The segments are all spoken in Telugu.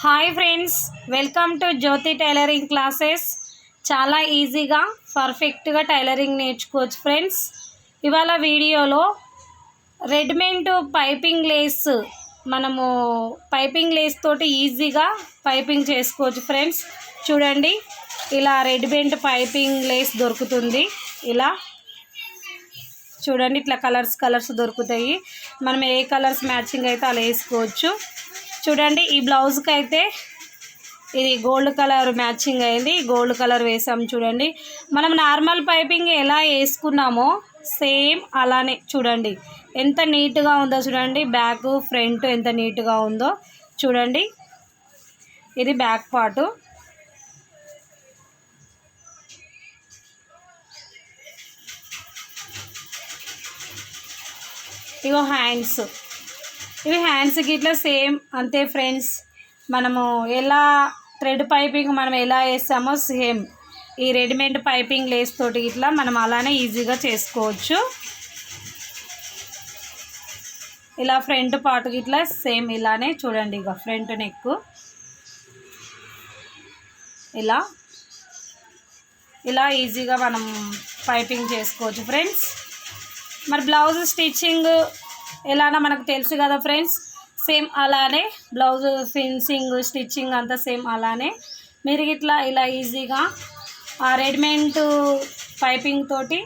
Hi friends, welcome to Jyothi tailoring classes. చాలా ఈజీగా పర్ఫెక్ట్గా టైలరింగ్ నేర్చుకోవచ్చు ఫ్రెండ్స్. ఇవాళ వీడియోలో రెడీమేడ్ పైపింగ్ లేస్, మనము పైపింగ్ లేస్ తోటి ఈజీగా పైపింగ్ చేసుకోవచ్చు ఫ్రెండ్స్. చూడండి, ఇలా రెడీమేడ్ పైపింగ్ లేస్ దొరుకుతుంది. ఇలా చూడండి, ఇట్లా కలర్స్ దొరుకుతాయి. మనం ఏ కలర్స్ మ్యాచింగ్ అయితే అలా వేసుకోవచ్చు. చూడండి, ఈ బ్లౌజ్కి అయితే ఇది గోల్డ్ కలర్ మ్యాచింగ్ అయింది, గోల్డ్ కలర్ వేసాము. చూడండి, మనం నార్మల్ పైపింగ్ ఎలా వేసుకున్నామో సేమ్ అలానే చూడండి ఎంత నీట్గా ఉందో. చూడండి, బ్యాక్ ఫ్రంట్ ఎంత నీట్గా ఉందో చూడండి. ఇది బ్యాక్ పార్టు. ఇగో హ్యాండ్స్, ఇవి హ్యాండ్స్కి ఇట్లా సేమ్ అంతే ఫ్రెండ్స్. మనము ఎలా థ్రెడ్ పైపింగ్ మనం ఎలా వేస్తామో సేమ్ ఈ రెడీమేడ్ పైపింగ్ లేస్ తోటి ఇట్లా మనం అలానే ఈజీగా చేసుకోవచ్చు. ఇలా ఫ్రంట్ పార్ట్కి ఇట్లా సేమ్ ఇలానే చూడండి. ఇక ఫ్రంట్ నెక్ ఇలా ఈజీగా మనం పైపింగ్ చేసుకోవచ్చు ఫ్రెండ్స్. మరి బ్లౌజ్ స్టిచ్చింగ్ ఎలానో మనకు తెలుసు కదా ఫ్రెండ్స్. సేమ్ అలానే బ్లౌజ్ ఫినిషింగ్ స్టిచ్చింగ్ అంతా సేమ్ అలానే మీరు ఇలా ఈజీగా ఆ రెడీమేడ్ పైపింగ్ తోటి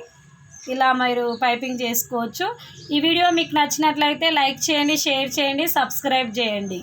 ఇలా మీరు పైపింగ్ చేసుకోవచ్చు. ఈ వీడియో మీకు నచ్చినట్లయితే లైక్ చేయండి, షేర్ చేయండి, సబ్స్క్రైబ్ చేయండి.